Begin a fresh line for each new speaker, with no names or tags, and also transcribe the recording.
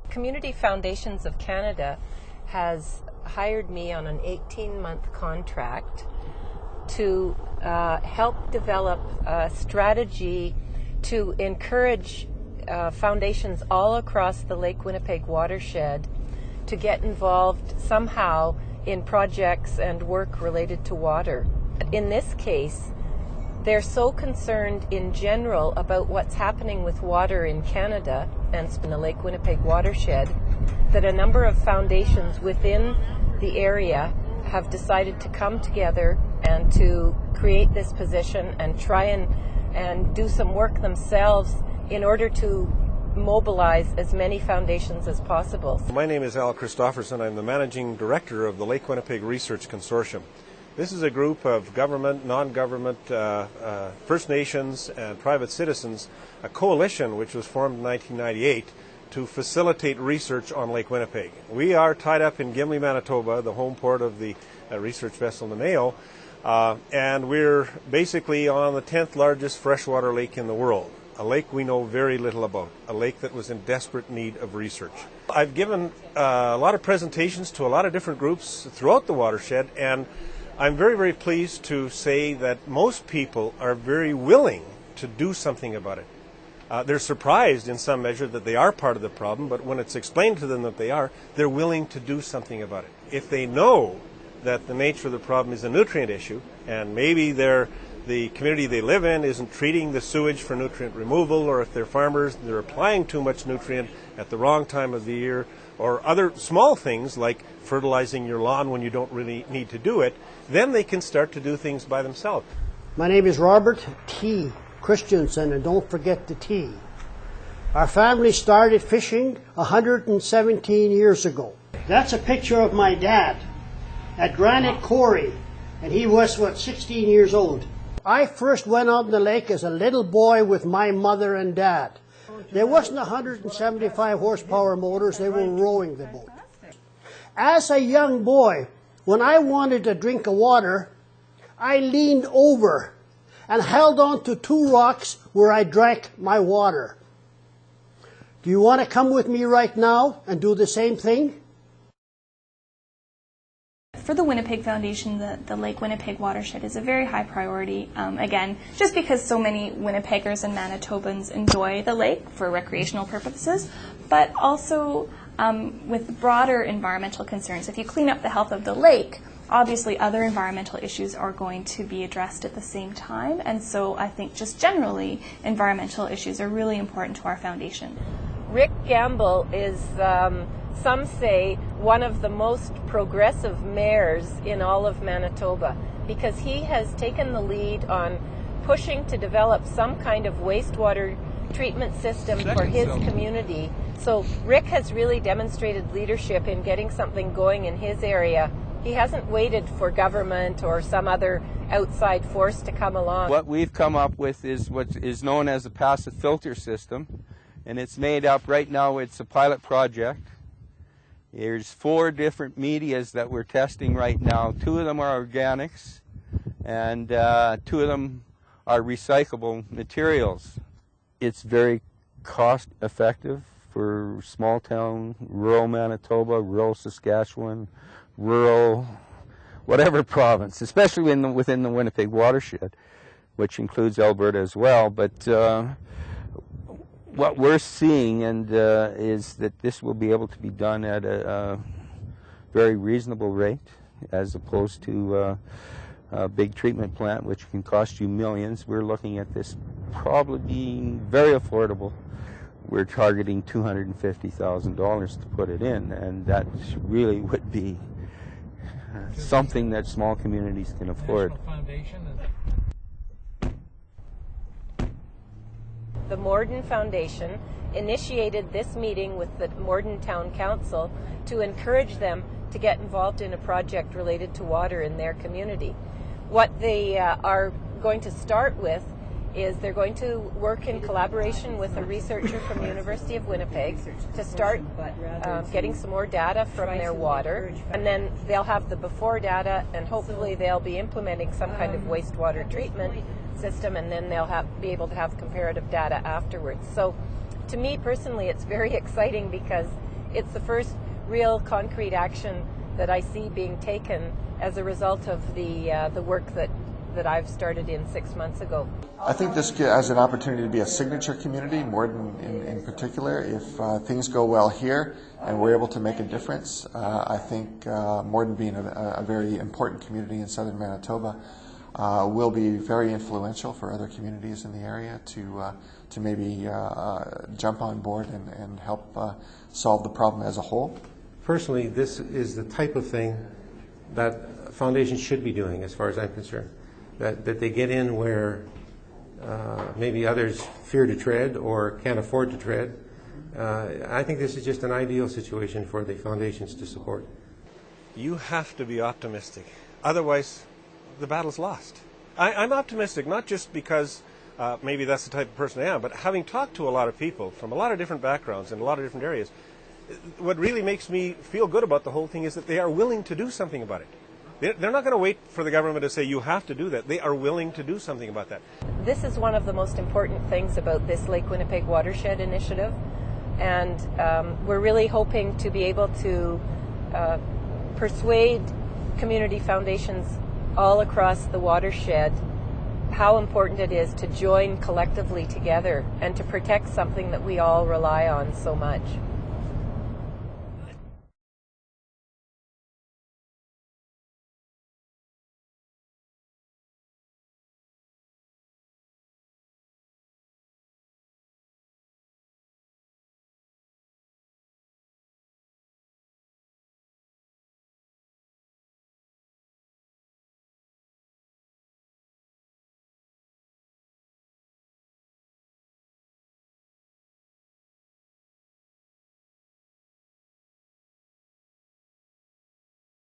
Community Foundations of Canada has hired me on an 18-month contract to help develop a strategy to encourage foundations all across the Lake Winnipeg Watershed to get involved somehow in projects and work related to water. In this case, they're so concerned in general about what's happening with water in Canada and in the Lake Winnipeg Watershed that a number of foundations within the area have decided to come together and to create this position and try and do some work themselves in order to mobilize as many foundations as possible.
My name is Al Christofferson. I'm the Managing Director of the Lake Winnipeg Research Consortium. This is a group of government, non-government, First Nations and private citizens, a coalition which was formed in 1998 to facilitate research on Lake Winnipeg. We are tied up in Gimli, Manitoba, the home port of the research vessel Namao, and we're basically on the 10th largest freshwater lake in the world, a lake we know very little about, a lake that was in desperate need of research. I've given a lot of presentations to a lot of different groups throughout the watershed, and I'm very, very pleased to say that most people are very willing to do something about it. They're surprised in some measure that they are part of the problem, but when it's explained to them that they are, they're willing to do something about it. If they know that the nature of the problem is a nutrient issue, and maybe the community they live in isn't treating the sewage for nutrient removal, or if they're farmers, they're applying too much nutrient at the wrong time of the year, or other small things like fertilizing your lawn when you don't really need to do it, then they can start to do things by themselves.
My name is Robert T. Christensen, and don't forget the T. Our family started fishing 117 years ago. That's a picture of my dad at Granite Quarry, and he was, 16 years old. I first went out in the lake as a little boy with my mother and dad. There wasn't 175 horsepower motors, they were rowing the boat. As a young boy, when I wanted a drink of water, I leaned over and held on to two rocks where I drank my water. Do you want to come with me right now and do the same thing?
For the Winnipeg Foundation, the Lake Winnipeg Watershed is a very high priority, again, just because so many Winnipeggers and Manitobans enjoy the lake for recreational purposes, but also with broader environmental concerns. If you clean up the health of the lake, obviously other environmental issues are going to be addressed at the same time, and so I think just generally environmental issues are really important to our foundation.
Rick Gamble is, some say, one of the most progressive mayors in all of Manitoba, because he has taken the lead on pushing to develop some kind of wastewater treatment system for his community. So Rick has really demonstrated leadership in getting something going in his area. He hasn't waited for government or some other outside force to come along.
What we've come up with is what is known as a passive filter system, and it's made up right now, it's a pilot project. There's 4 different medias that we're testing right now. 2 of them are organics, and 2 of them are recyclable materials. It's very cost effective for small town, rural Manitoba, rural Saskatchewan, rural whatever province, especially within the Winnipeg Watershed, which includes Alberta as well. But what we're seeing is that this will be able to be done at a very reasonable rate, as opposed to a big treatment plant which can cost you millions. We're looking at this probably being very affordable. We're targeting $250,000 to put it in, and that really would be something that small communities can afford.
The Morden Foundation initiated this meeting with the Morden Town Council to encourage them to get involved in a project related to water in their community. What they are going to start with is they're going to work in collaboration with a researcher from the University of Winnipeg to start getting some more data from their water, and then they'll have the before data, and hopefully they'll be implementing some kind of wastewater treatment system, and then they'll be able to have comparative data afterwards. So to me personally, it's very exciting because it's the first real concrete action that I see being taken as a result of the work that I've started in 6 months ago.
I think this has an opportunity to be a signature community, Morden in particular. If things go well here and we're able to make a difference, I think Morden, being a very important community in southern Manitoba, will be very influential for other communities in the area to maybe jump on board and help solve the problem as a whole.
Personally, this is the type of thing that foundations should be doing, as far as I'm concerned. That they get in where maybe others fear to tread or can't afford to tread. I think this is just an ideal situation for the foundations to support. You have to be optimistic. Otherwise, the battle's lost. I'm optimistic, not just because maybe that's the type of person I am, but having talked to a lot of people from a lot of different backgrounds in a lot of different areas, what really makes me feel good about the whole thing is that they are willing to do something about it. They're not going to wait for the government to say, you have to do that. They are willing to do something about that.
This is one of the most important things about this Lake Winnipeg Watershed initiative. And we're really hoping to be able to persuade community foundations all across the watershed how important it is to join collectively together and to protect something that we all rely on so much.